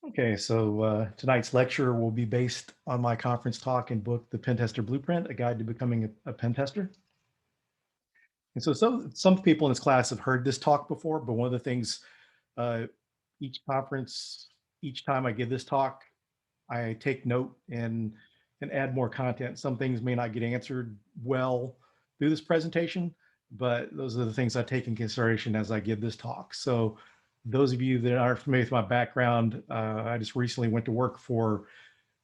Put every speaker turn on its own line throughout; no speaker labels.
Okay, so tonight's lecture will be based on my conference talk and book, The Pentester Blueprint, A Guide to Becoming a Pen Tester. And so some people in this class have heard this talk before, but one of the things uh, each conference, each time I give this talk, I take note and add more content. Some things may not get answered well through this presentation, but those are the things I take in consideration as I give this talk. So those of you that aren't familiar with my background, I just recently went to work for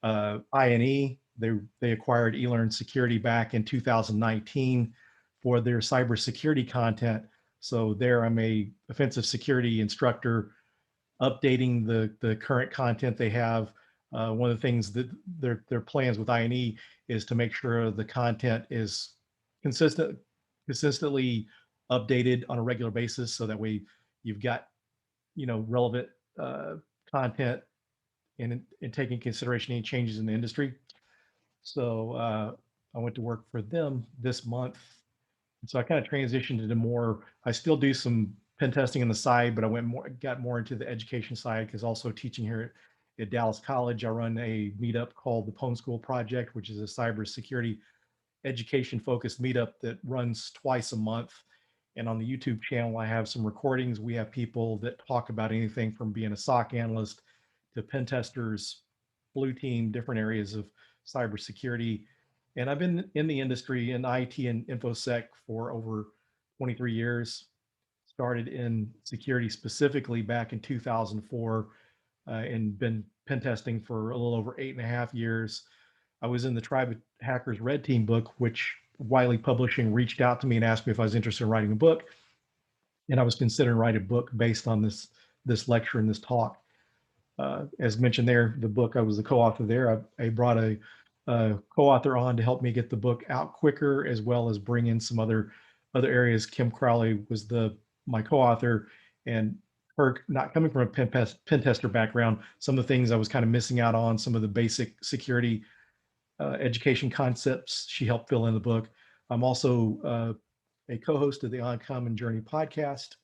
INE. They acquired eLearn Security back in 2019 for their cybersecurity content. So there I'm a offensive security instructor updating the current content they have. One of the things that their plans with INE is to make sure the content is consistently updated on a regular basis, so that way you've got relevant content and taking consideration any changes in the industry. So I went to work for them this month. And so I kind of transitioned into more, I still do some pen testing on the side, but got more into the education side because also teaching here at Dallas College, I run a meetup called the Pwn School Project, which is a cybersecurity education focused meetup that runs twice a month. And on the YouTube channel, I have some recordings. We have people that talk about anything from being a SOC analyst to pen testers, blue team, different areas of cybersecurity. And I've been in the industry in IT and InfoSec for over 23 years. Started in security specifically back in 2004 and been pen testing for a little over 8.5 years. I was in the Tribe of Hackers Red Team book, which Wylie Publishing reached out to me and asked me if I was interested in writing a book. And I was considering writing a book based on this lecture and this talk. As mentioned there, the book, I was the co-author there. I brought a co-author on to help me get the book out quicker, as well as bring in some other areas. Kim Crowley was my co-author, and her not coming from a pen tester background, some of the things I was kind of missing out on, some of the basic security education concepts, she helped fill in the book. I'm also a co-host of the Uncommon Journey podcast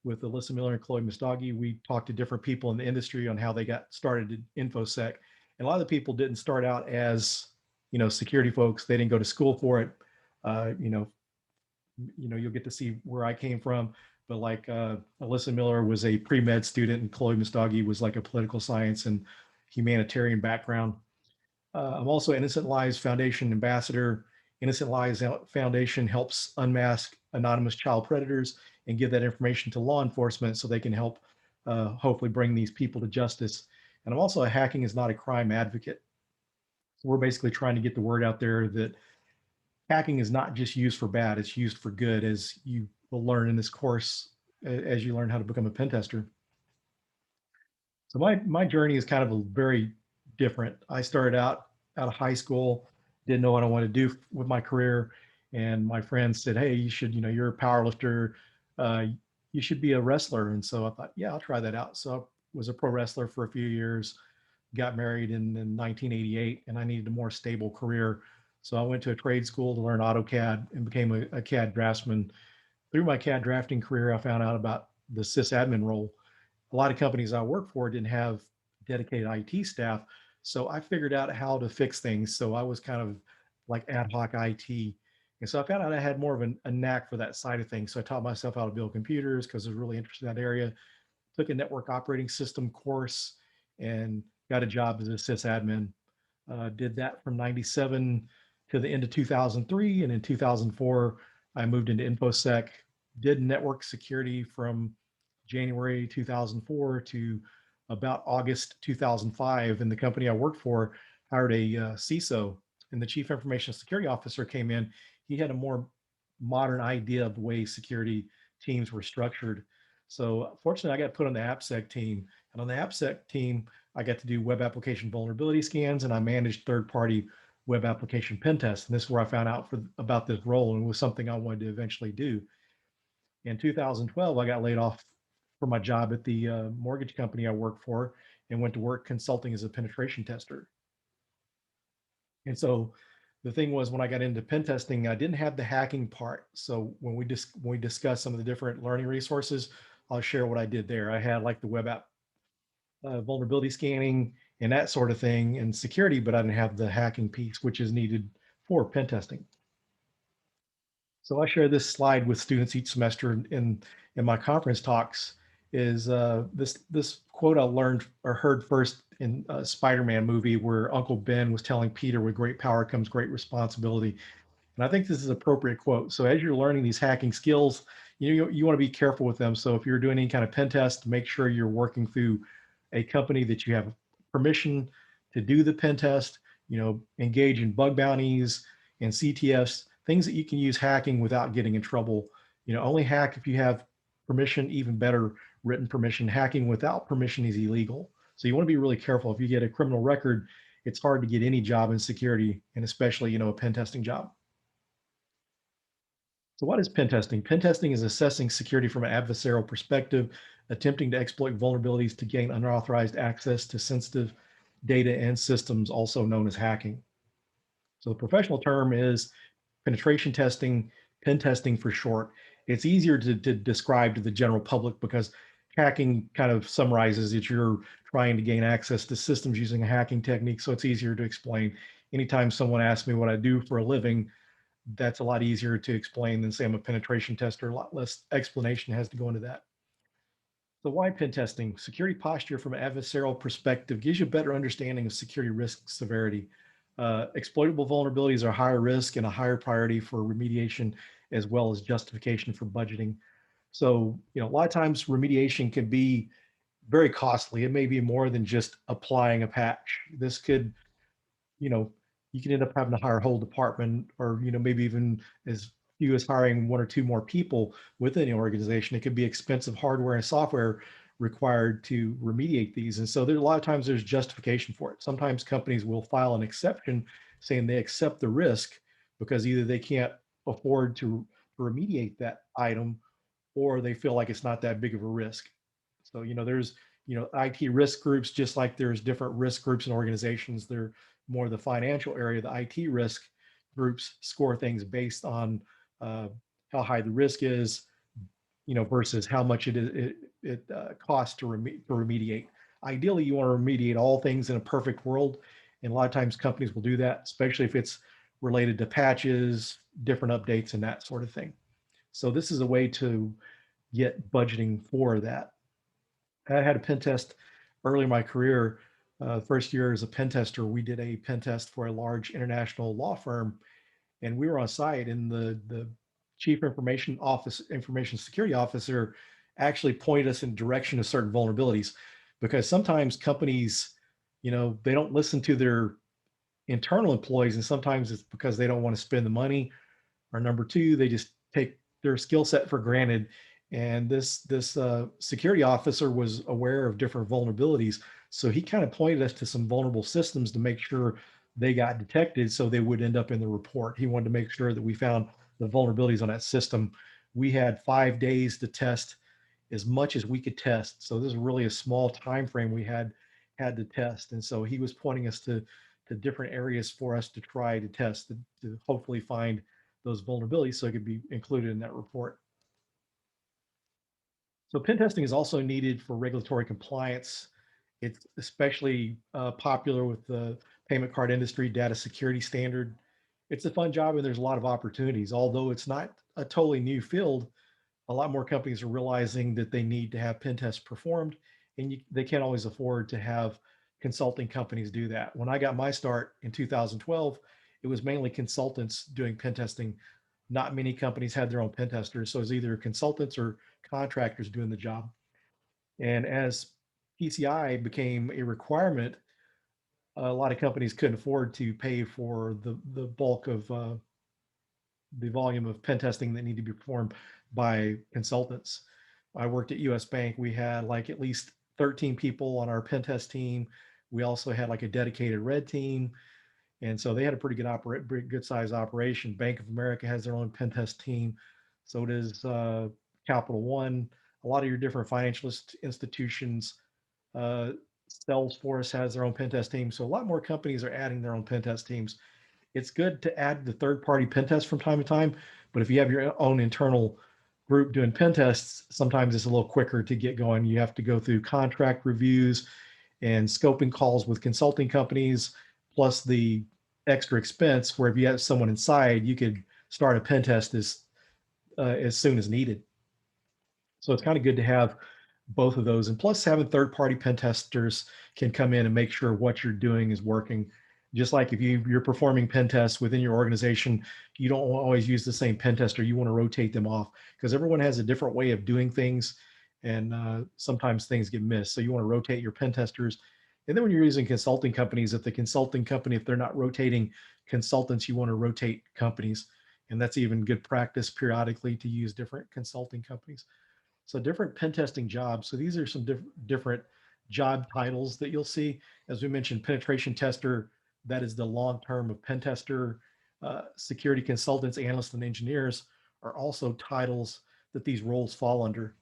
with Alyssa Miller and Chloe Mustagi. We talk to different people in the industry on how they got started in InfoSec. And a lot of the people didn't start out as, security folks. They didn't go to school for it. Uh, you know, you'll get to see where I came from. But like Alyssa Miller was a pre-med student, and Chloe Mustagi was like a political science and humanitarian background. I'm also Innocent Lives Foundation ambassador. Innocent Lives Foundation helps unmask anonymous child predators and give that information to law enforcement so they can help hopefully bring these people to justice. And I'm also a hacking is not a crime advocate. So we're basically trying to get the word out there that hacking is not just used for bad, it's used for good, as you will learn in this course as you learn how to become a pen tester. So my journey is kind of a very different. I started out of high school, didn't know what I wanted to do with my career, and my friends said, "Hey, you should, you're a power lifter, uh, you should be a wrestler." And so I thought, yeah, I'll try that out. So I was a pro wrestler for a few years, got married in 1988, and I needed a more stable career. So I went to a trade school to learn AutoCAD and became a CAD draftsman. Through my CAD drafting career, I found out about the sysadmin role. A lot of companies I worked for didn't have dedicated IT staff. So I figured out how to fix things. So I was kind of like ad hoc IT. And so I found out I had more of a knack for that side of things. So I taught myself how to build computers because I was really interested in that area. Took a network operating system course and got a job as a sysadmin. Did that from 97 to the end of 2003. And in 2004, I moved into InfoSec, did network security from January 2004 to about August 2005. And the company I worked for hired a CISO, and the chief information security officer came in. He had a more modern idea of the way security teams were structured. So fortunately, I got put on the AppSec team. And on the AppSec team, I got to do web application vulnerability scans, and I managed third-party web application pen tests. And this is where I found out about this role, and it was something I wanted to eventually do. In 2012, I got laid off from my job at the mortgage company I worked for and went to work consulting as a penetration tester. And so the thing was, when I got into pen testing, I didn't have the hacking part. So when we discuss some of the different learning resources, I'll share what I did there. I had like the web app vulnerability scanning and that sort of thing and security, but I didn't have the hacking piece, which is needed for pen testing. So I share this slide with students each semester in my conference talks. Is this quote I learned or heard first in a Spider-Man movie where Uncle Ben was telling Peter, with great power comes great responsibility. And I think this is an appropriate quote. So as you're learning these hacking skills, you want to be careful with them. So if you're doing any kind of pen test, make sure you're working through a company that you have permission to do the pen test, engage in bug bounties and CTFs, things that you can use hacking without getting in trouble. Only hack if you have permission, even better, written permission. Hacking without permission is illegal. So you want to be really careful. If you get a criminal record, it's hard to get any job in security, and especially, a pen testing job. So what is pen testing? Pen testing is assessing security from an adversarial perspective, attempting to exploit vulnerabilities to gain unauthorized access to sensitive data and systems, also known as hacking. So the professional term is penetration testing, pen testing for short. It's easier to describe to the general public because hacking kind of summarizes that you're trying to gain access to systems using a hacking technique, so it's easier to explain. Anytime someone asks me what I do for a living, that's a lot easier to explain than say I'm a penetration tester. A lot less explanation has to go into that. So why pen testing? Security posture from an adversarial perspective gives you a better understanding of security risk severity. Exploitable vulnerabilities are higher risk and a higher priority for remediation, as well as justification for budgeting. So, a lot of times remediation can be very costly. It may be more than just applying a patch. This could, you know, you can end up having to hire a whole department, or, maybe even as few as hiring one or two more people within the organization. It could be expensive hardware and software required to remediate these. And so there's a lot of times there's justification for it. Sometimes companies will file an exception saying they accept the risk because either they can't afford to remediate that item, or they feel like it's not that big of a risk. So, there's, IT risk groups, just like there's different risk groups and organizations. They're more the financial area. The IT risk groups score things based on how high the risk is, versus how much it costs to remediate. Ideally, you want to remediate all things in a perfect world. And a lot of times companies will do that, especially if it's related to patches, different updates, and that sort of thing. So this is a way to get budgeting for that. I had a pen test early in my career. First year as a pen tester, we did a pen test for a large international law firm, and we were on site, and the chief information security officer actually pointed us in direction of certain vulnerabilities, because sometimes companies, they don't listen to their internal employees, and sometimes it's because they don't want to spend the money, or number two, they just take their skill set for granted. And this security officer was aware of different vulnerabilities, so he kind of pointed us to some vulnerable systems to make sure they got detected, so they would end up in the report. He wanted to make sure that we found the vulnerabilities on that system. We had 5 days to test as much as we could test, so this is really a small time frame we had to test. And so he was pointing us to different areas for us to try to test to hopefully find those vulnerabilities so it could be included in that report. So pen testing is also needed for regulatory compliance. It's especially popular with the payment card industry data security standard. It's a fun job and there's a lot of opportunities. Although it's not a totally new field, a lot more companies are realizing that they need to have pen tests performed, and they can't always afford to have consulting companies do that. When I got my start in 2012, it was mainly consultants doing pen testing. Not many companies had their own pen testers, so it was either consultants or contractors doing the job. And as PCI became a requirement, a lot of companies couldn't afford to pay for the bulk of the volume of pen testing that need to be performed by consultants. I worked at US Bank. We had like at least 13 people on our pen test team. We also had like a dedicated red team. And so they had a pretty good size operation. Bank of America has their own pen test team. So does Capital One. A lot of your different financial institutions. Uh, Salesforce has their own pen test team. So a lot more companies are adding their own pen test teams. It's good to add the third-party pen test from time to time, but if you have your own internal group doing pen tests, sometimes it's a little quicker to get going. You have to go through contract reviews. and scoping calls with consulting companies, plus the extra expense where if you have someone inside, you could start a pen test as soon as needed. So it's kind of good to have both of those. And plus having third-party pen testers can come in and make sure what you're doing is working. Just like if you're performing pen tests within your organization, you don't always use the same pen tester. You want to rotate them off because everyone has a different way of doing things. And sometimes things get missed. So you want to rotate your pen testers. And then when you're using consulting companies, if the consulting company, if they're not rotating consultants, you want to rotate companies. And that's even good practice periodically to use different consulting companies. So different pen testing jobs. So these are some different job titles that you'll see. As we mentioned, penetration tester, that is the long term of pen tester. Security consultants, analysts, and engineers are also titles that these roles fall under.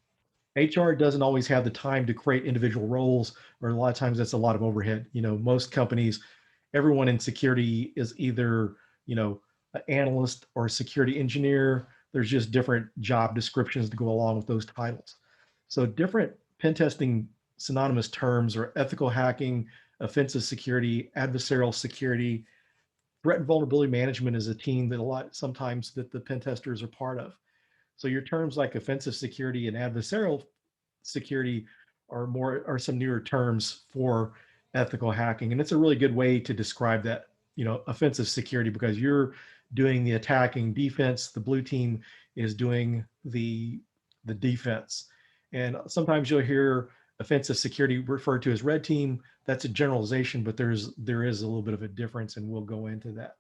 HR doesn't always have the time to create individual roles, or a lot of times that's a lot of overhead. Most companies, everyone in security is either, an analyst or a security engineer. There's just different job descriptions to go along with those titles. So different pen testing synonymous terms are ethical hacking, offensive security, adversarial security. Threat and vulnerability management is a team that sometimes that the pen testers are part of. So your terms like offensive security and adversarial security are some newer terms for ethical hacking. And it's a really good way to describe that, offensive security, because you're doing the attacking defense, the blue team is doing the defense. And sometimes you'll hear offensive security referred to as red team. That's a generalization, but there is a little bit of a difference, and we'll go into that.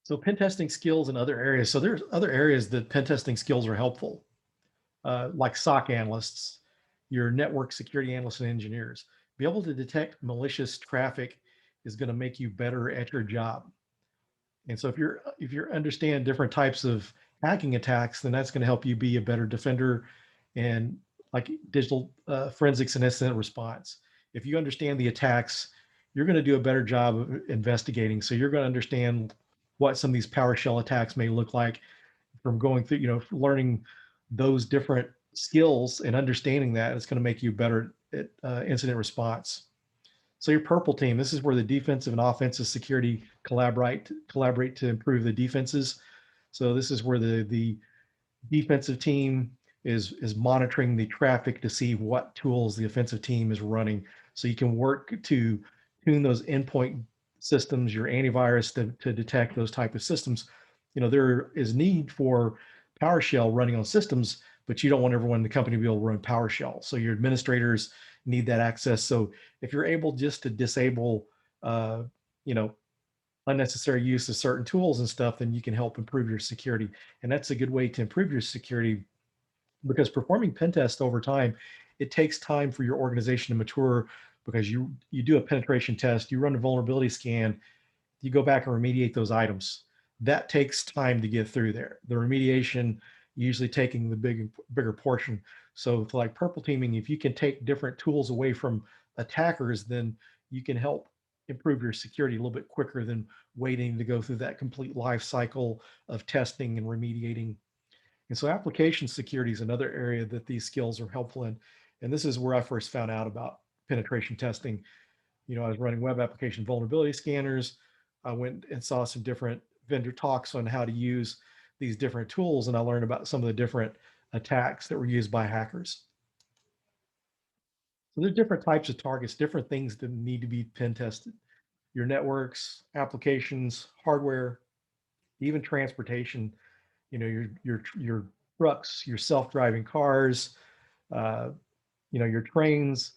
So pen testing skills in other areas. So there's other areas that pen testing skills are helpful, like SOC analysts, your network security analysts and engineers. Be able to detect malicious traffic is going to make you better at your job. And so if you understand different types of hacking attacks, then that's going to help you be a better defender and like digital forensics and incident response. If you understand the attacks, you're going to do a better job of investigating. So you're going to understand what some of these PowerShell attacks may look like from going through, learning those different skills and understanding that. It's going to make you better at incident response. So your purple team, this is where the defensive and offensive security collaborate to improve the defenses. So this is where the defensive team is monitoring the traffic to see what tools the offensive team is running. So you can work to tune those endpoint systems, your antivirus to detect those type of systems. There is need for PowerShell running on systems, but you don't want everyone in the company to be able to run PowerShell. So your administrators need that access. So if you're able just to disable, uh, you know, unnecessary use of certain tools and stuff, then you can help improve your security. And that's a good way to improve your security, because performing pen tests over time, it takes time for your organization to mature, because you do a penetration test, you run a vulnerability scan, you go back and remediate those items. That takes time to get through there. The remediation usually taking the bigger portion. So for like purple teaming, if you can take different tools away from attackers, then you can help improve your security a little bit quicker than waiting to go through that complete life cycle of testing and remediating. And so application security is another area that these skills are helpful in. And this is where I first found out about penetration testing. I was running web application vulnerability scanners. I went and saw some different vendor talks on how to use these different tools, and I learned about some of the different attacks that were used by hackers. So there's different types of targets, different things that need to be pen tested. Your networks, applications, hardware, even transportation. Your trucks, your self-driving cars, uh, your trains,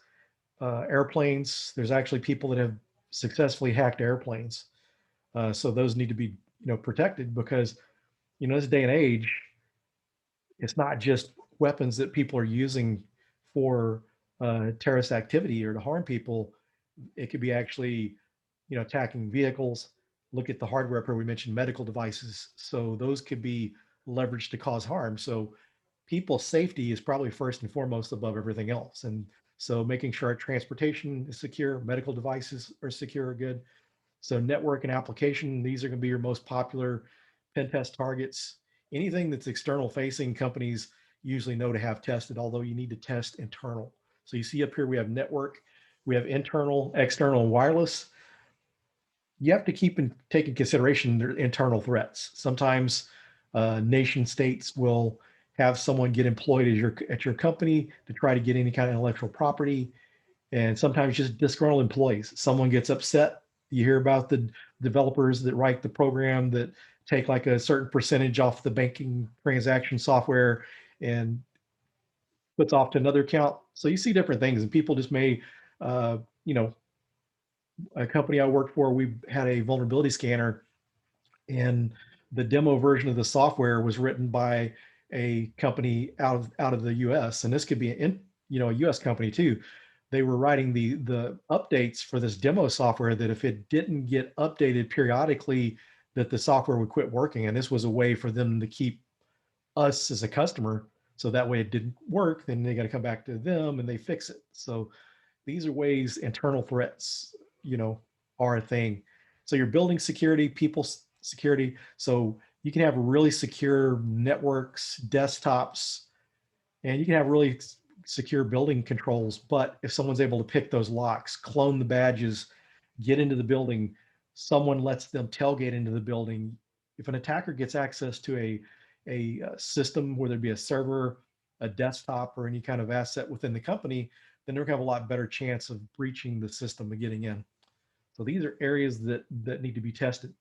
airplanes. There's actually people that have successfully hacked airplanes. So those need to be, protected, because, this day and age, it's not just weapons that people are using for terrorist activity or to harm people. It could be actually, attacking vehicles. Look at the hardware where we mentioned medical devices. So those could be leveraged to cause harm. So people's safety is probably first and foremost above everything else. And so making sure our transportation is secure, medical devices are secure, are good. So network and application, these are going to be your most popular pen test targets. Anything that's external facing, companies usually know to have tested, although you need to test internal. So you see up here, we have network, we have internal, external, and wireless. You have to take in consideration their internal threats. Sometimes nation states will have someone get employed at your company to try to get any kind of intellectual property, and sometimes just disgruntled employees. Someone gets upset. You hear about the developers that write the program that take like a certain percentage off the banking transaction software and puts off to another account. So you see different things, and people just may, you know, a company I worked for, we had a vulnerability scanner, and the demo version of the software was written by a company out of the U.S. And this could be a U.S. company too. They were writing the updates for this demo software that if it didn't get updated periodically, that the software would quit working. And this was a way for them to keep us as a customer. So that way it didn't work, then they got to come back to them and they fix it. So these are ways internal threats, are a thing. So you're building security, people security. So you can have really secure networks, desktops, and you can have really secure building controls. But if someone's able to pick those locks, clone the badges, get into the building, someone lets them tailgate into the building. If an attacker gets access to a system, whether it be a server, a desktop, or any kind of asset within the company, then they're going to have a lot better chance of breaching the system and getting in. So these are areas that need to be tested.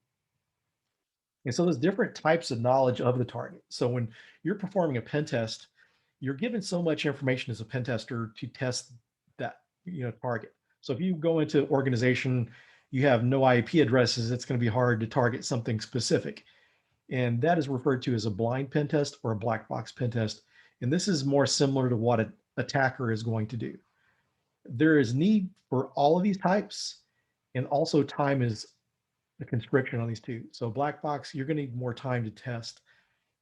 And so there's different types of knowledge of the target. So when you're performing a pen test, you're given so much information as a pen tester to test that target. So if you go into organization, you have no IP addresses, it's going to be hard to target something specific. And that is referred to as a blind pen test or a black box pen test. And this is more similar to what an attacker is going to do. There is need for all of these types, and also time is a constriction on these two. So black box, you're going to need more time to test.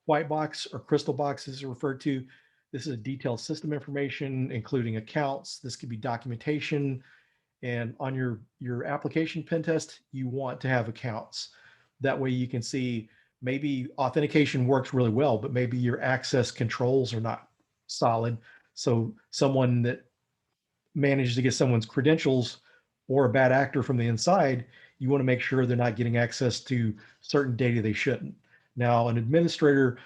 White box or crystal box is referred to. This is detailed system information, including accounts. This could be documentation. And on your application pen test, you want to have accounts. That way you can see maybe authentication works really well, but maybe your access controls are not solid. So someone that managed to get someone's credentials or a bad actor from the inside, you want to make sure they're not getting access to certain data they shouldn't. Now, an administrator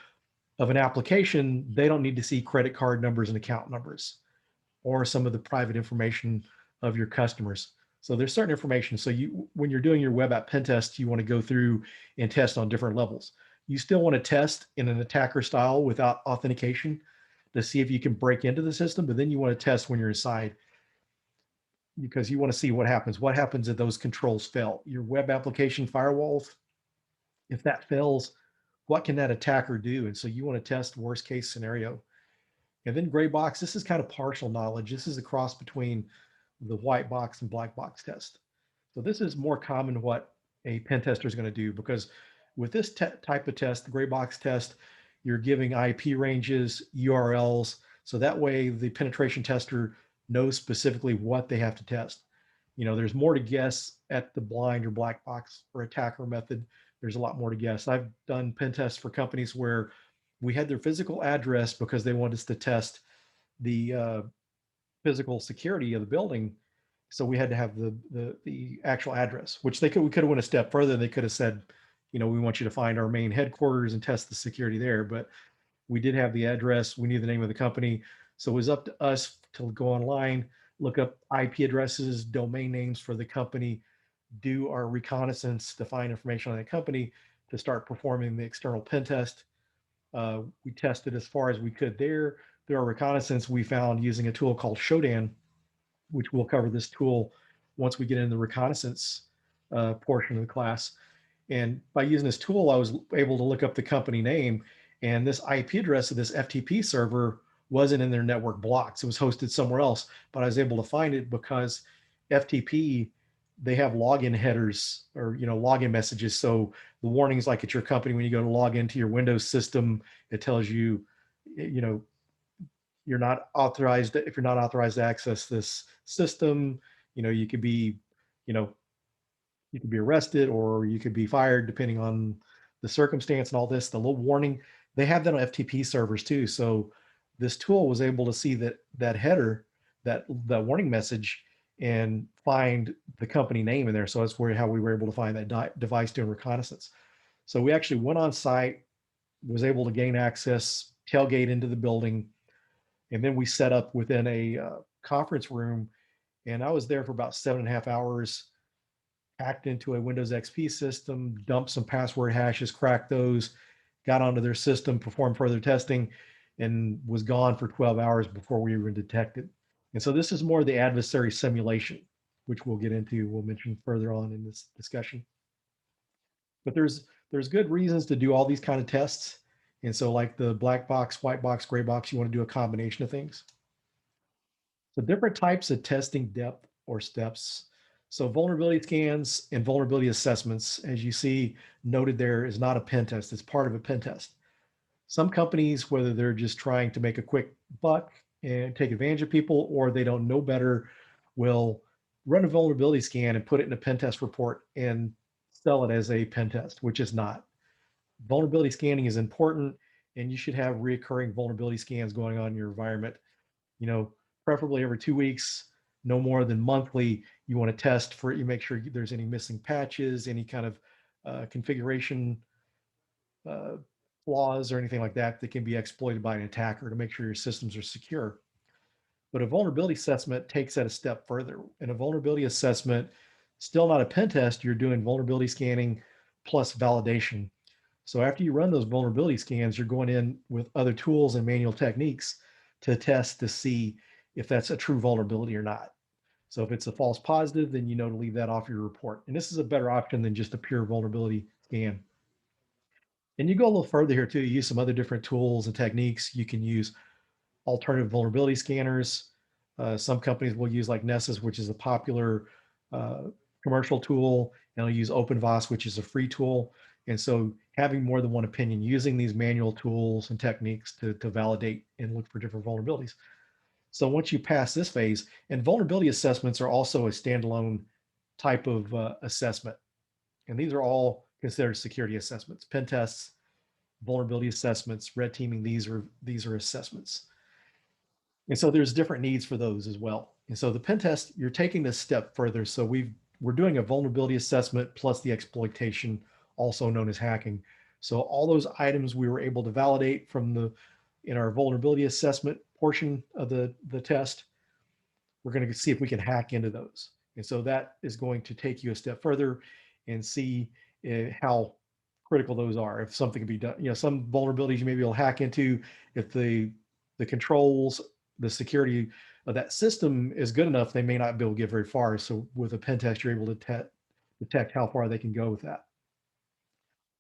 of an application, they don't need to see credit card numbers and account numbers or some of the private information of your customers. So there's certain information. So when you're doing your web app pen test, you want to go through and test on different levels. You still want to test in an attacker style without authentication to see if you can break into the system, but then you want to test when you're inside, because you want to see what happens. What happens if those controls fail? Your web application firewalls, if that fails, what can that attacker do? And so you want to test worst case scenario. And then gray box, this is kind of partial knowledge. This is a cross between the white box and black box test. So this is more common what a pen tester is going to do, because with this type of test, the gray box test, you're giving IP ranges, URLs. So that way the penetration tester knows specifically what they have to test. There's more to guess at the blind or black box or attacker method. There's a lot more to guess. I've done pen tests for companies where we had their physical address because they wanted us to test the physical security of the building. So we had to have the actual address, which we could have went a step further. They could have said, we want you to find our main headquarters and test the security there. But we did have the address. We knew the name of the company. So it was up to us to go online, look up IP addresses, domain names for the company, do our reconnaissance to find information on that company to start performing the external pen test. We tested as far as we could there. Through our reconnaissance, we found using a tool called Shodan, which we'll cover this tool once we get into the reconnaissance portion of the class. And by using this tool, I was able to look up the company name, and this IP address of this FTP server wasn't in their network blocks. It was hosted somewhere else, but I was able to find it because FTP, they have login headers or login messages. So the warnings, like at your company, when you go to log into your Windows system, it tells you, you're not authorized. If you're not authorized to access this system, you could be, you could be arrested or you could be fired depending on the circumstance and all this. The little warning, they have that on FTP servers too. So this tool was able to see that header that warning message and find the company name in there. So that's how we were able to find that device doing reconnaissance. So we actually went on site, was able to gain access, tailgate into the building, and then we set up within a conference room. And I was there for about 7.5 hours, hacked into a Windows XP system, dumped some password hashes, cracked those, got onto their system, performed further testing, and was gone for 12 hours before we were detected. And so this is more the adversary simulation, which we'll get into, we'll mention further on in this discussion. But there's good reasons to do all these kind of tests. And so like the black box, white box, gray box, you want to do a combination of things. So different types of testing depth or steps. So vulnerability scans and vulnerability assessments, as you see noted there, is not a pen test. It's part of a pen test. Some companies, whether they're just trying to make a quick buck and take advantage of people, or they don't know better, will run a vulnerability scan and put it in a pen test report and sell it as a pen test, which is not. Vulnerability scanning is important, and you should have reoccurring vulnerability scans going on in your environment. You know, preferably every 2 weeks, no more than monthly. You want to test for it. You make sure there's any missing patches, any kind of configuration flaws or anything like that that can be exploited by an attacker to make sure your systems are secure. But a vulnerability assessment takes that a step further. In a vulnerability assessment, still not a pen test, you're doing vulnerability scanning plus validation. So after you run those vulnerability scans, you're going in with other tools and manual techniques to test to see if that's a true vulnerability or not. So if it's a false positive, then you know to leave that off your report. And this is a better option than just a pure vulnerability scan. And you go a little further here too. You use some other different tools and techniques. You can use alternative vulnerability scanners. Some companies will use like Nessus, which is a popular uh, commercial tool, and they'll use OpenVAS, which is a free tool. And so having more than one opinion, using these manual tools and techniques to validate and look for different vulnerabilities. So once you pass this phase, and vulnerability assessments are also a standalone type of assessment. And these are all considered security assessments. Pen tests, vulnerability assessments, red teaming, these are assessments. And so there's different needs for those as well. And so the pen test, you're taking this step further. So we're doing a vulnerability assessment plus the exploitation, also known as hacking. So all those items we were able to validate in our vulnerability assessment portion of the test, we're going to see if we can hack into those. And so that is going to take you a step further and see how critical those are. If something can be done, some vulnerabilities you may be able to hack into, if the controls, the security of that system is good enough, they may not be able to get very far. So with a pen test, you're able to detect how far they can go with that.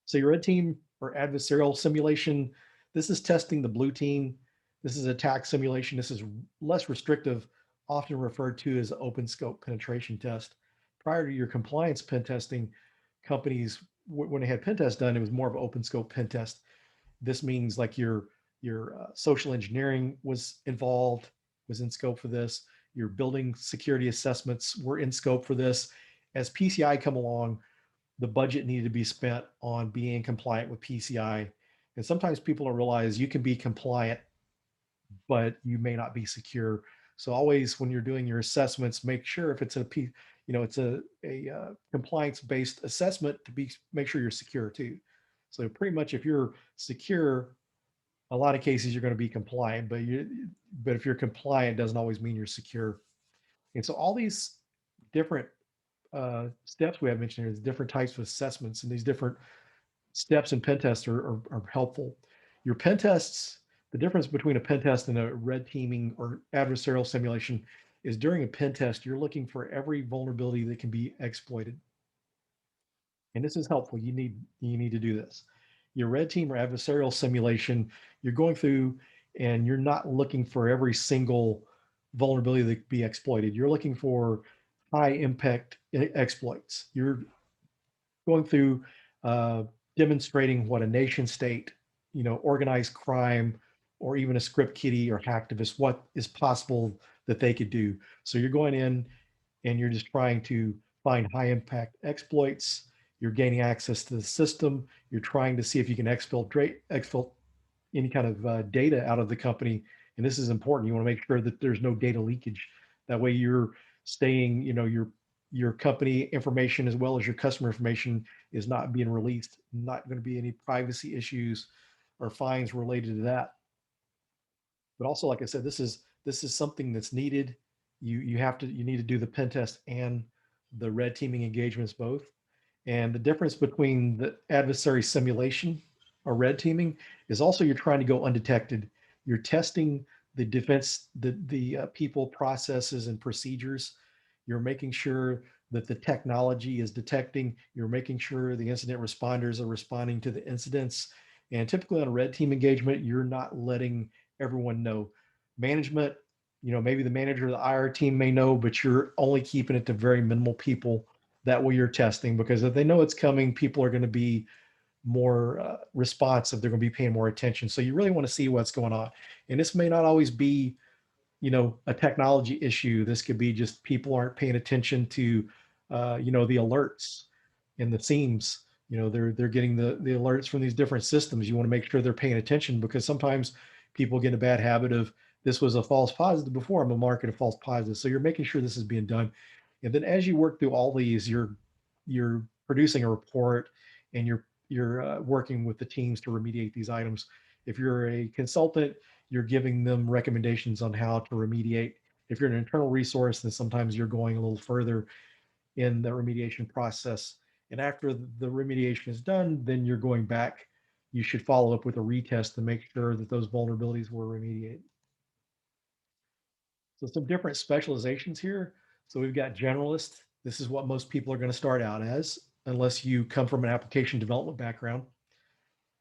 So your red team or adversarial simulation, this is testing the blue team. This is attack simulation. This is less restrictive, often referred to as open scope penetration test. Prior to your compliance pen testing, companies, when they had pen tests done, it was more of an open scope pen test. This means like your social engineering was involved, was in scope for this. Your building security assessments were in scope for this. As PCI come along, the budget needed to be spent on being compliant with PCI. And sometimes people don't realize you can be compliant, but you may not be secure. So always when you're doing your assessments, make sure if it's it's a compliance-based assessment to make sure you're secure too. So pretty much if you're secure, a lot of cases you're going to be compliant, but if you're compliant, doesn't always mean you're secure. And so all these different steps we have mentioned here, different types of assessments, and these different steps in pen tests are helpful. Your pen tests, the difference between a pen test and a red teaming or adversarial simulation is during a pen test, you're looking for every vulnerability that can be exploited. And this is helpful. You need to do this. Your red team or adversarial simulation, you're going through and you're not looking for every single vulnerability that can be exploited. You're looking for high impact exploits. You're going through demonstrating what a nation state, organized crime, or even a script kiddie or hacktivist, what is possible that they could do. So you're going in and you're just trying to find high impact exploits. You're gaining access to the system. You're trying to see if you can exfiltrate any kind of data out of the company And this is important. You want to make sure that there's no data leakage. That way you're staying, your company information as well as your customer information is not being released, not going to be any privacy issues or fines related to that. But also, like I said, this is something that's needed. You need to do the pen test and the red teaming engagements both. And the difference between the adversary simulation or red teaming is also you're trying to go undetected. You're testing the defense, the people, processes, and procedures. You're making sure that the technology is detecting. You're making sure the incident responders are responding to the incidents. And typically on a red team engagement, you're not letting everyone know. Management, maybe the manager of the IR team may know, but you're only keeping it to very minimal people. That way you're testing, because if they know it's coming, people are going to be more responsive. They're going to be paying more attention. So you really want to see what's going on. And this may not always be, a technology issue. This could be just people aren't paying attention to, the alerts and the themes. They're getting the alerts from these different systems. You want to make sure they're paying attention, because sometimes people get in a bad habit of, this was a false positive before, I'm a market of false positive. So you're making sure this is being done. And then as you work through all these, you're producing a report, and you're working with the teams to remediate these items. If you're a consultant, you're giving them recommendations on how to remediate. If you're an internal resource, then sometimes you're going a little further in the remediation process. And after the remediation is done, then you're going back. You should follow up with a retest to make sure that those vulnerabilities were remediated. So some different specializations here. So we've got generalist. This is what most people are going to start out as, unless you come from an application development background.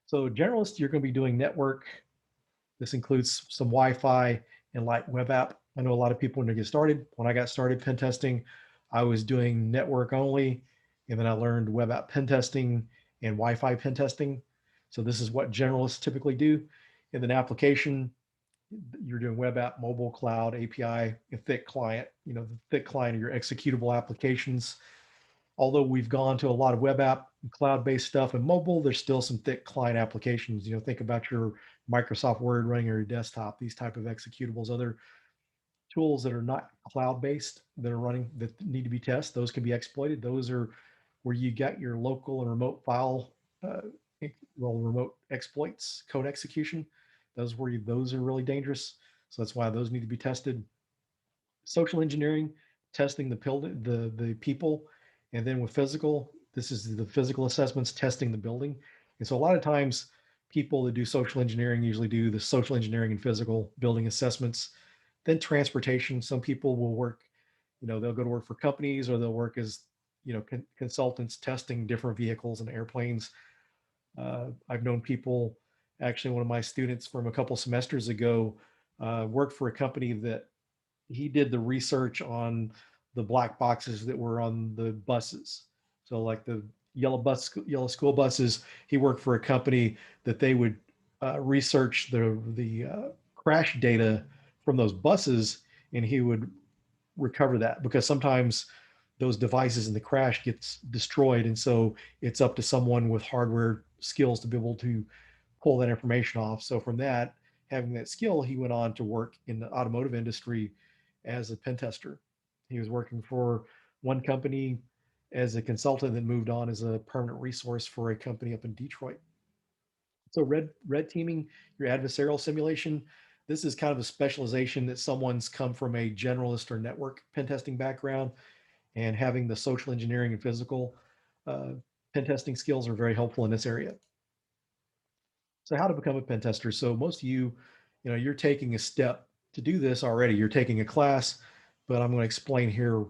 So generalist, you're going to be doing network. This includes some Wi-Fi and light web app. I know a lot of people when they get started. When I got started pen testing, I was doing network only, and then I learned web app pen testing and Wi-Fi pen testing. So this is what generalists typically do. And then application, you're doing web app, mobile, cloud, API, and thick client. The thick client are your executable applications. Although we've gone to a lot of web app, cloud-based stuff, and mobile, there's still some thick client applications. Think about your Microsoft Word running on your desktop, these type of executables, other tools that are not cloud-based that are running that need to be tested. Those can be exploited. Those are where you get your local and remote file, remote exploits, code execution. Those are really dangerous. So that's why those need to be tested. Social engineering, testing the people, and then with physical, this is the physical assessments, testing the building. And so a lot of times people that do social engineering usually do the social engineering and physical building assessments. Then transportation, some people will work, they'll go to work for companies, or they'll work as, consultants testing different vehicles and airplanes. I've known people, actually one of my students from a couple semesters ago worked for a company that he did the research on the black boxes that were on the buses. So like the yellow school buses, he worked for a company that they would research the crash data from those buses, and he would recover that, because sometimes those devices in the crash gets destroyed, and so it's up to someone with hardware skills to be able to pull that information off. So from that, having that skill, he went on to work in the automotive industry as a pen tester. He was working for one company as a consultant, then moved on as a permanent resource for a company up in Detroit. So red teaming, your adversarial simulation, this is kind of a specialization that someone's come from a generalist or network pen testing background, and having the social engineering and physical pen testing skills are very helpful in this area. So how to become a pen tester. So most of you, you're taking a step to do this already. You're taking a class, but I'm going to explain here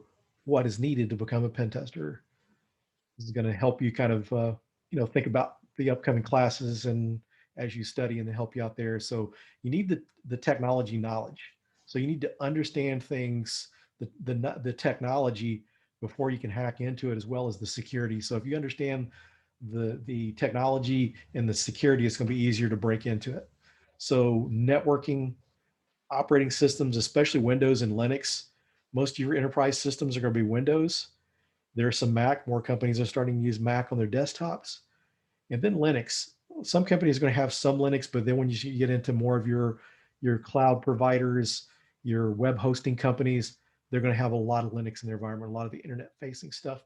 what is needed to become a pen tester. This is going to help you kind of, think about the upcoming classes and as you study, and to help you out there. So you need the technology knowledge. So you need to understand things, the technology before you can hack into it, as well as the security. So if you understand the technology and the security, it's going to be easier to break into it. So networking, operating systems, especially Windows and Linux, most of your enterprise systems are going to be Windows. There's some Mac. More companies are starting to use Mac on their desktops. And then Linux. Some companies are going to have some Linux, but then when you get into more of your your cloud providers, your web hosting companies, they're going to have a lot of Linux in their environment, a lot of the internet facing stuff.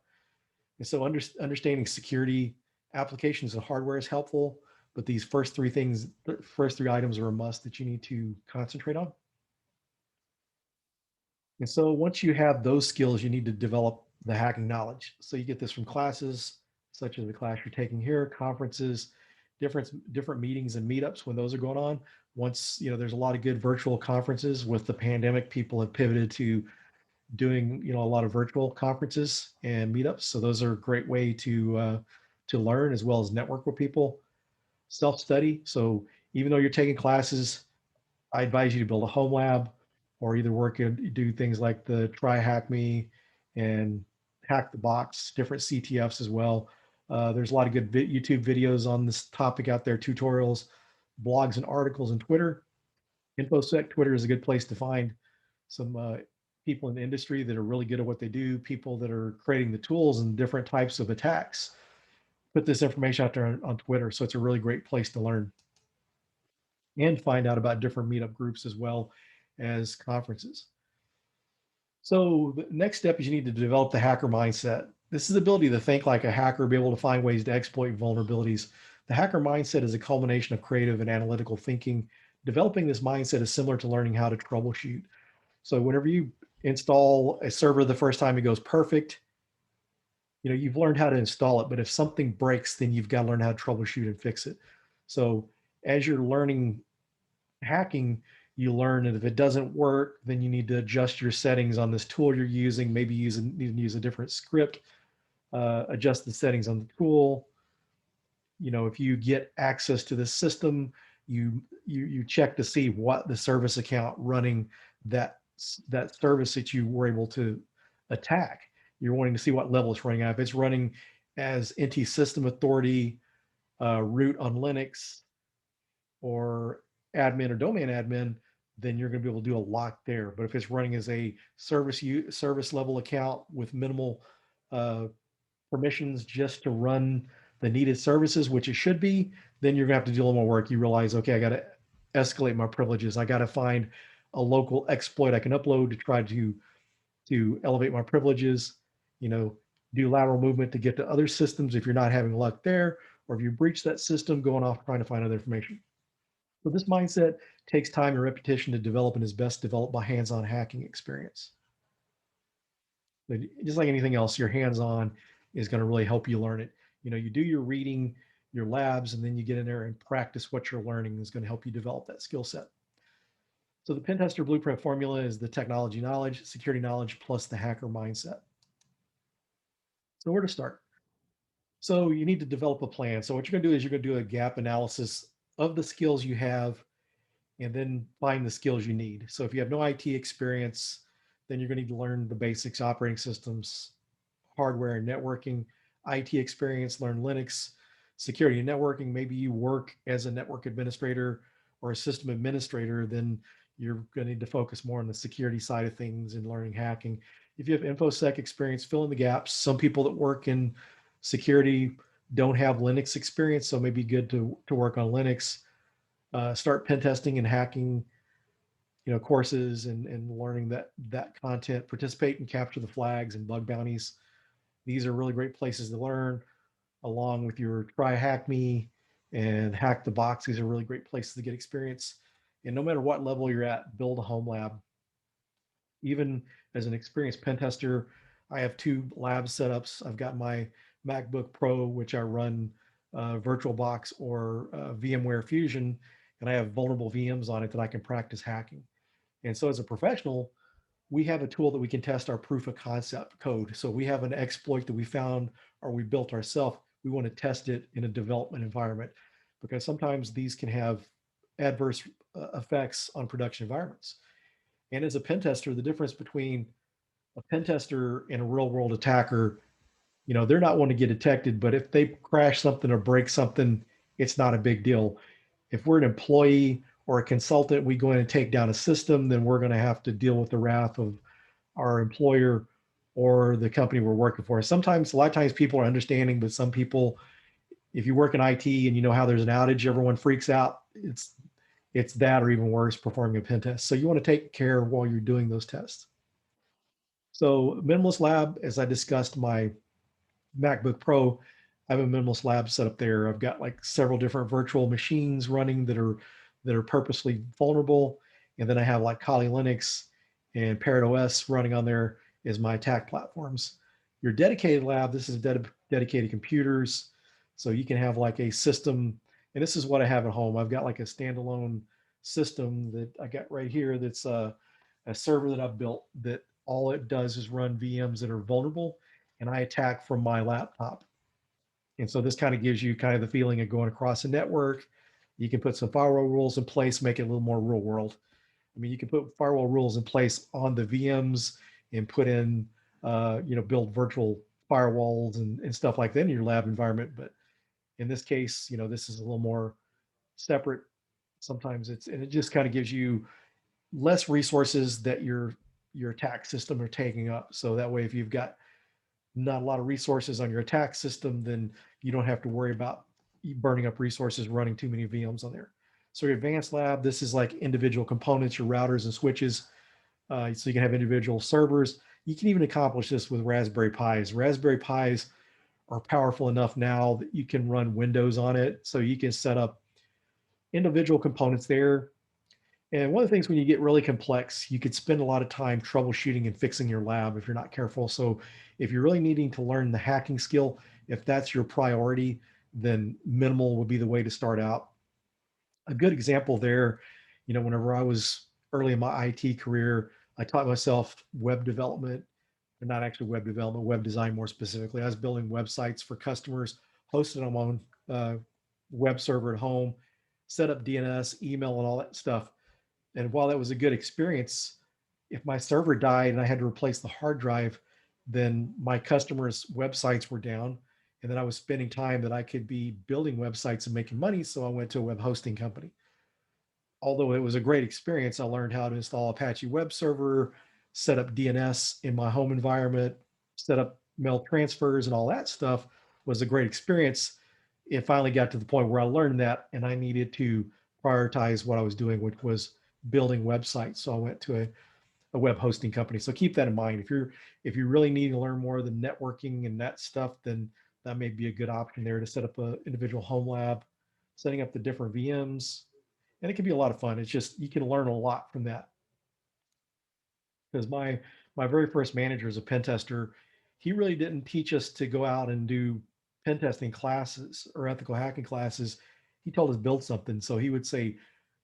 And so understanding security applications and hardware is helpful, but these first three things, first three items are a must that you need to concentrate on. And so once you have those skills, you need to develop the hacking knowledge. So you get this from classes, such as the class you're taking here, conferences, different meetings and meetups when those are going on. Once, there's a lot of good virtual conferences. With the pandemic, people have pivoted to doing, a lot of virtual conferences and meetups. So those are a great way to learn as well as network with people. Self-study. So even though you're taking classes, I advise you to build a home lab, or either do things like the Try Hack Me and Hack the Box, different CTFs as well. There's a lot of good YouTube videos on this topic out there, tutorials, blogs and articles, and Twitter. InfoSec Twitter is a good place to find some people in the industry that are really good at what they do, people that are creating the tools and different types of attacks. Put this information out there on Twitter. So it's a really great place to learn and find out about different meetup groups as well as conferences. So the next step is you need to develop the hacker mindset. This is the ability to think like a hacker, be able to find ways to exploit vulnerabilities. The hacker mindset is a culmination of creative and analytical thinking. Developing this mindset is similar to learning how to troubleshoot. So whenever you install a server the first time, it goes perfect. You've learned how to install it, but if something breaks, then you've got to learn how to troubleshoot and fix it. So as you're learning hacking, you learn that if it doesn't work, then you need to adjust your settings on this tool you're using, maybe need to use a different script, adjust the settings on the tool. If you get access to the system, you check to see what the service account running that service that you were able to attack. You're wanting to see what level it's running at. If it's running as NT system authority, root on Linux, or admin or domain admin, then you're going to be able to do a lock there. But if it's running as a service level account with minimal permissions just to run the needed services, which it should be, then you're gonna have to do a little more work. You realize, okay, I got to escalate my privileges. I got to find a local exploit I can upload to try to elevate my privileges. Do lateral movement to get to other systems if you're not having luck there, or if you breach that system, going off trying to find other information. So this mindset takes time and repetition to develop, and is best developed by hands-on hacking experience. But just like anything else, your hands-on is going to really help you learn it. You do your reading, your labs, and then you get in there and practice what you're learning is going to help you develop that skill set. So the Pentester Blueprint formula is the technology knowledge, security knowledge, plus the hacker mindset. So where to start? So you need to develop a plan. So what you're going to do is you're going to do a gap analysis of the skills you have, and then find the skills you need. So if you have no IT experience, then you're going to need to learn the basics, operating systems, hardware and networking. IT experience, learn Linux, security and networking. Maybe you work as a network administrator or a system administrator, then you're going to need to focus more on the security side of things and learning hacking. If you have InfoSec experience, fill in the gaps. Some people that work in security don't have Linux experience, so it may be good to work on Linux. Start pen testing and hacking, courses and learning that content. Participate and capture the flags and bug bounties. These are really great places to learn, along with your Try Hack Me and Hack the Box. These are really great places to get experience. And no matter what level you're at, build a home lab. Even as an experienced pen tester, I have 2 lab setups. I've got my MacBook Pro, which I run VirtualBox or VMware Fusion, and I have vulnerable VMs on it that I can practice hacking. And so as a professional, we have a tool that we can test our proof of concept code. So we have an exploit that we found or we built ourselves. We want to test it in a development environment, because sometimes these can have adverse effects on production environments. And as a pen tester, the difference between a pen tester and a real world attacker, they're not one to get detected, but if they crash something or break something, it's not a big deal. If we're an employee or a consultant, we go in and take down a system, then we're going to have to deal with the wrath of our employer or the company we're working for. Sometimes, a lot of times people are understanding, but some people, if you work in IT and you know how there's an outage, everyone freaks out. it's that or even worse, performing a pen test. So you want to take care while you're doing those tests. So Minimalist Lab, as I discussed, my MacBook Pro, I have a Minimalist Lab set up there. I've got like several different virtual machines running that are purposely vulnerable. And then I have like Kali Linux and Parrot OS running on there as my attack platforms. Your dedicated lab, this is dedicated computers. So you can have like a system, and this is what I have at home. I've got like a standalone system that I got right here that's a server that I've built that all it does is run VMs that are vulnerable, and I attack from my laptop. And so this kind of gives you kind of the feeling of going across a network. You can put some firewall rules in place, make it a little more real world. I mean, you can put firewall rules in place on the VMs and put in, build virtual firewalls and stuff like that in your lab environment. But in this case, this is a little more separate. Sometimes and it just kind of gives you less resources that your attack system are taking up. So that way, if you've got not a lot of resources on your attack system, then you don't have to worry about burning up resources running too many VMs on there. So your advanced lab, this is like individual components, your routers and switches. So you can have individual servers. You can even accomplish this with Raspberry Pis. Raspberry Pis are powerful enough now that you can run Windows on it. So you can set up individual components there. And one of the things when you get really complex, you could spend a lot of time troubleshooting and fixing your lab if you're not careful. So if you're really needing to learn the hacking skill, if that's your priority, then minimal would be the way to start out. A good example there, whenever I was early in my IT career, I taught myself web development, or not actually web development, web design more specifically. I was building websites for customers, hosted on my own web server at home, set up DNS, email, and all that stuff. And while that was a good experience, if my server died and I had to replace the hard drive, then my customers' websites were down. And then I was spending time that I could be building websites and making money. So I went to a web hosting company. Although it was a great experience, I learned how to install Apache web server, set up DNS in my home environment, set up mail transfers and all that stuff was a great experience. It finally got to the point where I learned that and I needed to prioritize what I was doing, which was building websites. So I went to a web hosting company. So keep that in mind. If you really need to learn more of the networking and that stuff, then that may be a good option there to set up an individual home lab, setting up the different VMs, and it can be a lot of fun. It's just you can learn a lot from that. Because my very first manager as a pen tester, he really didn't teach us to go out and do pen testing classes or ethical hacking classes. He told us build something. So he would say,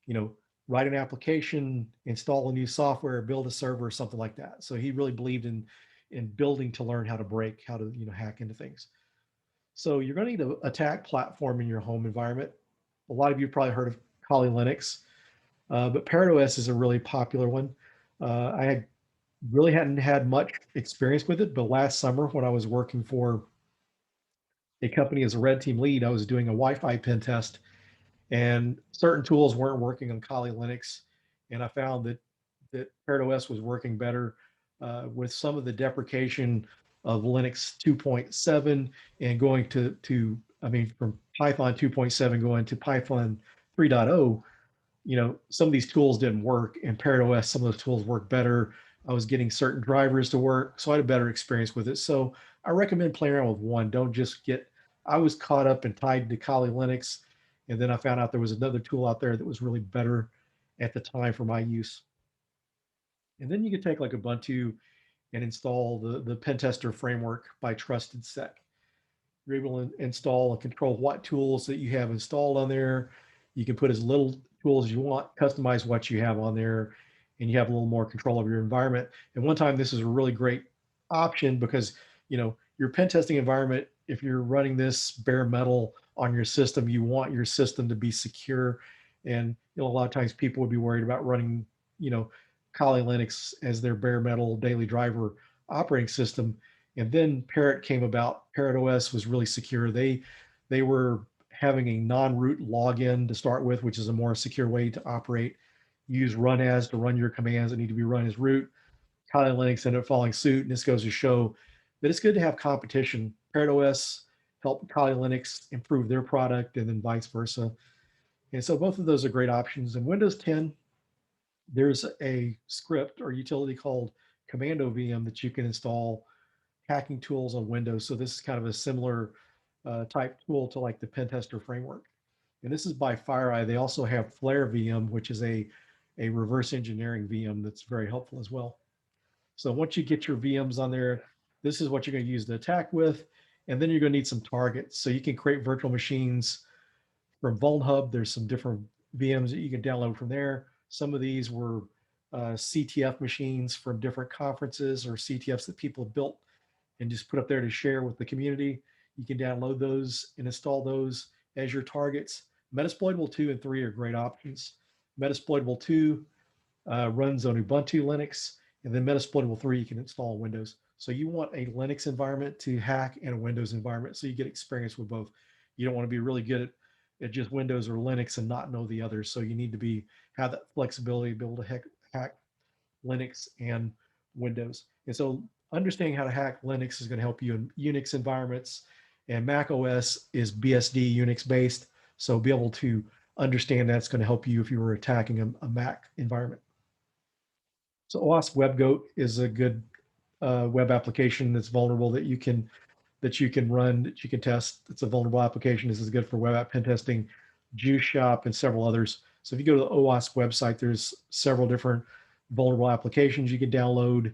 you know, write an application, install a new software, build a server, or something like that. So he really believed in building to learn how to break, how to hack into things. So you're going to need an attack platform in your home environment. A lot of you probably heard of Kali Linux, but Parrot OS is a really popular one. I really hadn't had much experience with it, but last summer when I was working for a company as a red team lead, I was doing a Wi-Fi pen test, and certain tools weren't working on Kali Linux, and I found that Parrot OS was working better with some of the deprecation of Linux 2.7 and going from Python 2.7 going to Python 3.0. Some of these tools didn't work, and Parrot OS, some of those tools work better. I was getting certain drivers to work, so I had a better experience with it. So I recommend playing around with one. Don't just I was caught up and tied to Kali Linux, and then I found out there was another tool out there that was really better at the time for my use. And then you could take like Ubuntu and install the Pentester framework by Trusted Sec. You're able to install and control what tools that you have installed on there. You can put as little tools as you want, customize what you have on there, and you have a little more control of your environment. And one time, this is a really great option because your pen testing environment, if you're running this bare metal on your system, you want your system to be secure. And a lot of times people would be worried about running, Kali Linux as their bare metal daily driver operating system. And then Parrot came about. Parrot OS was really secure. They were having a non-root login to start with, which is a more secure way to operate. Use run as to run your commands that need to be run as root. Kali Linux ended up following suit, and this goes to show that it's good to have competition. Parrot OS helped Kali Linux improve their product, and then vice versa. And so both of those are great options. In Windows 10, there's a script or utility called Commando VM that you can install hacking tools on Windows. So this is kind of a similar type tool to like the Pentester framework. And this is by FireEye. They also have Flare VM, which is a reverse engineering VM that's very helpful as well. So once you get your VMs on there, this is what you're going to use to attack with. And then you're going to need some targets. So you can create virtual machines from VulnHub. There's some different VMs that you can download from there. Some of these were CTF machines from different conferences or CTFs that people have built and just put up there to share with the community. You can download those and install those as your targets. Metasploitable 2 and 3 are great options. Metasploitable 2 runs on Ubuntu Linux, and then Metasploitable 3 you can install on Windows. So you want a Linux environment to hack and a Windows environment so you get experience with both. You don't want to be really good at just Windows or Linux and not know the others. So you need to have that flexibility to be able to hack Linux and Windows. And so understanding how to hack Linux is going to help you in Unix environments, and Mac OS is BSD Unix based. So be able to understand that's going to help you if you were attacking a Mac environment. So OWASP WebGoat is a good web application that's vulnerable that you can run, that you can test. It's a vulnerable application. This is good for web app pen testing, Juice Shop, and several others. So if you go to the OWASP website, there's several different vulnerable applications you can download,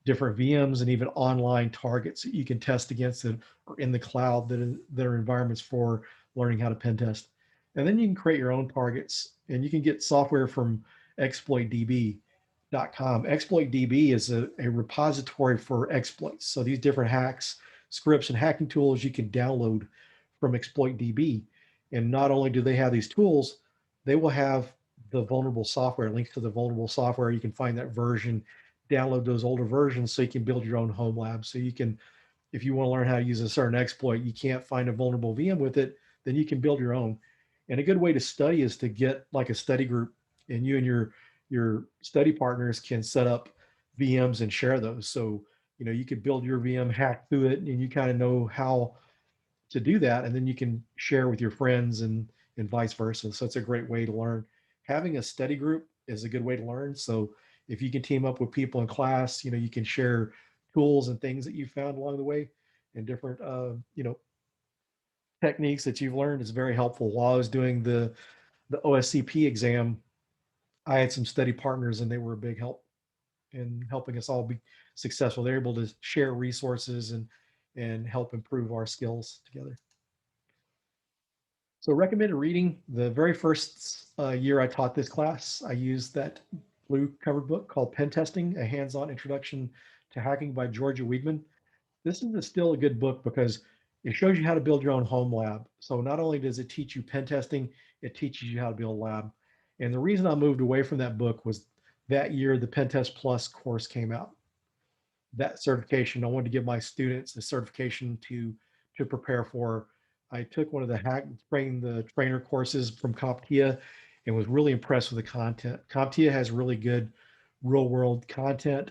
different VMs, and even online targets that you can test against that are in the cloud that are environments for learning how to pen test. And then you can create your own targets, and you can get software from exploitdb.com. ExploitDB is a repository for exploits. So these different hacks, scripts, and hacking tools you can download from ExploitDB. And not only do they have these tools, they will have the vulnerable software, links to the vulnerable software. You can find that version, download those older versions so you can build your own home lab. So you can, if you want to learn how to use a certain exploit, you can't find a vulnerable VM with it, then you can build your own. And a good way to study is to get like a study group, and you and your study partners can set up VMs and share those. So, you could build your VM, hack through it, and you kind of know how to do that. And then you can share with your friends and vice versa. So it's a great way to learn. Having a study group is a good way to learn. So if you can team up with people in class, you can share tools and things that you found along the way and different, techniques that you've learned is very helpful. While I was doing the OSCP exam, I had some study partners and they were a big help in helping us all be successful. They're able to share resources and help improve our skills together. So recommended reading, the very first year I taught this class, I used that blue covered book called Pentesting, A Hands-On Introduction to Hacking by Georgia Weigman. This is still a good book because it shows you how to build your own home lab. So not only does it teach you pen testing, it teaches you how to build a lab. And the reason I moved away from that book was that year the Pentest Plus course came out. That certification, I wanted to give my students a certification to prepare for. I took one of the the trainer courses from CompTIA and was really impressed with the content. CompTIA has really good real world content,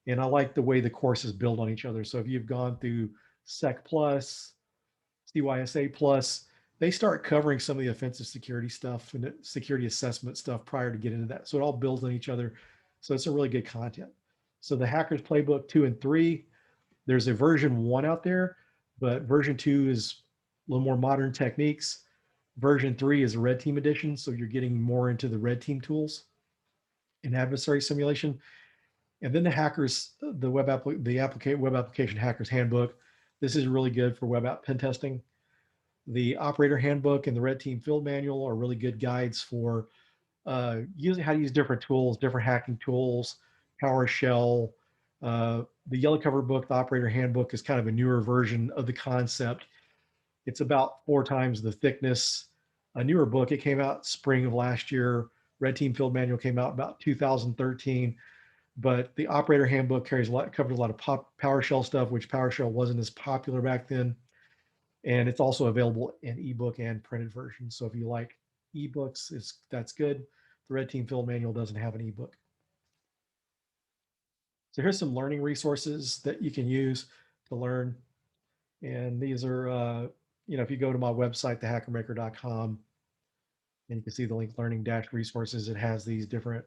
and I like the way the courses build on each other. So if you've gone through Sec Plus, CYSA Plus, they start covering some of the offensive security stuff and security assessment stuff prior to get into that. So it all builds on each other. So it's a really good content. So the Hackers Playbook 2 and 3, there's a version 1 out there, but version 2 is a little more modern techniques. Version 3 is a red team edition, so you're getting more into the red team tools in adversary simulation. And then the hackers, the web application hackers handbook. This is really good for web app pen testing. The operator handbook and the red team field manual are really good guides for using how to use different tools, different hacking tools, PowerShell. The yellow cover book, the operator handbook, is kind of a newer version of the concept. It's about 4 times the thickness. A newer book, it came out spring of last year. Red Team Field Manual came out about 2013, but the operator handbook covers a lot of PowerShell stuff, which PowerShell wasn't as popular back then. And it's also available in ebook and printed version. So if you like ebooks, that's good. The Red Team Field Manual doesn't have an ebook. So here's some learning resources that you can use to learn. And these are, if you go to my website, thehackermaker.com, And you can see the link learning dash resources. It has these different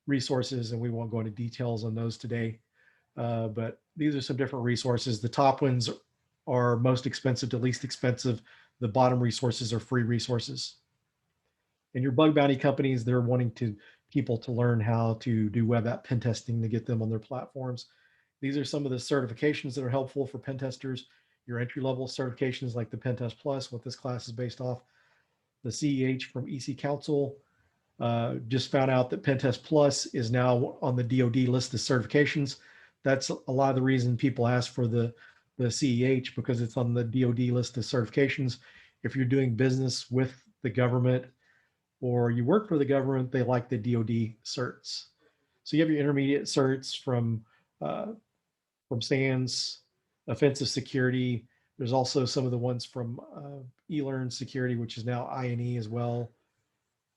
resources, and we won't go into details on those today. But these are some different resources. The top ones are most expensive to least expensive. The bottom resources are free resources. And your bug bounty companies, they're wanting people to learn how to do web app pen testing to get them on their platforms. These are some of the certifications that are helpful for pen testers. Your entry level certifications like the Pentest Plus, what this class is based off. The CEH from EC Council. Just found out that Pentest Plus is now on the DoD list of certifications. That's a lot of the reason people ask for the CEH, because it's on the DoD list of certifications. If you're doing business with the government or you work for the government, they like the DoD certs. So you have your intermediate certs from SANS, offensive security. There's also some of the ones from eLearn security, which is now INE as well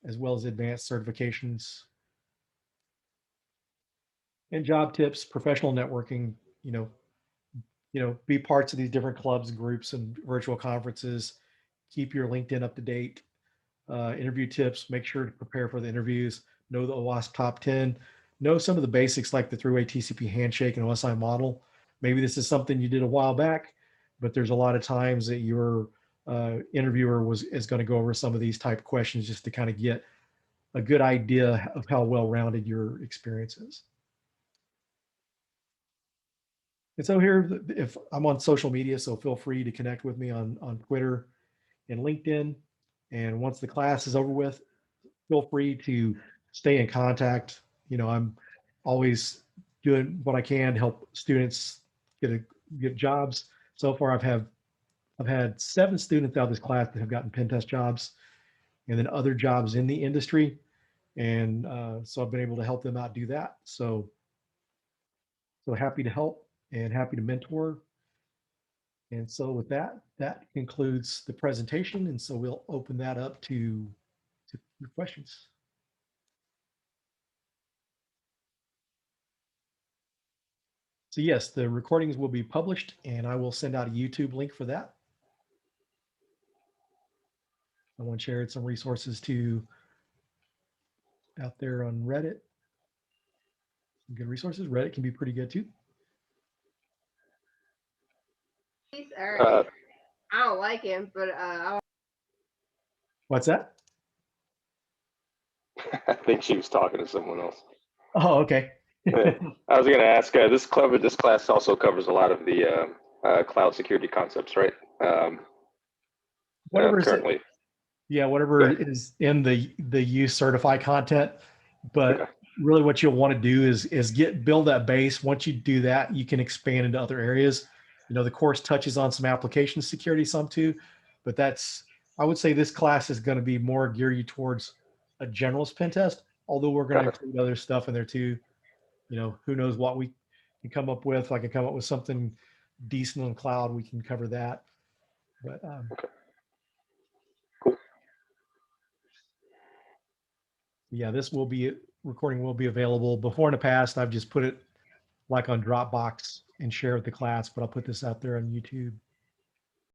as advanced certifications. And job tips, professional networking, be parts of these different clubs, groups, and virtual conferences. Keep your LinkedIn up to date. Interview tips, make sure to prepare for the interviews, know the OWASP top 10, know some of the basics like the three-way TCP handshake and OSI model. Maybe this is something you did a while back, but there's a lot of times that your interviewer is going to go over some of these type of questions just to kind of get a good idea of how well-rounded your experience is. And so here, if I'm on social media, so feel free to connect with me on Twitter and LinkedIn. And once the class is over with, feel free to stay in contact. I'm always doing what I can to help students get jobs. So far, I've had 7 students out of this class that have gotten pen test jobs, and then other jobs in the industry. And so I've been able to help them out do that. So happy to help and happy to mentor. And so with that concludes the presentation. And so we'll open that up to your questions. So yes, the recordings will be published, and I will send out a YouTube link for that. I want to share some resources to out there on Reddit. Some good resources. Reddit can be pretty good too.
I don't like him, but
What's that?
I think she was talking to someone else.
Oh, okay.
I was going to ask, this class also covers a lot of the cloud security concepts, right?
Whatever
currently.
Yeah, whatever is in the use certified content. But
Okay.
really what you'll want to do is build that base. Once you do that, you can expand into other areas. The course touches on some application security, some too, but I would say this class is going to be more geared towards a generalist pen test, although we're going to include other stuff in there too. Who knows what we can come up with. If I can come up with something decent on cloud, we can cover that. But
okay. Cool.
Yeah, this recording will be available. Before in the past, I've just put it like on Dropbox and share with the class, but I'll put this out there on YouTube.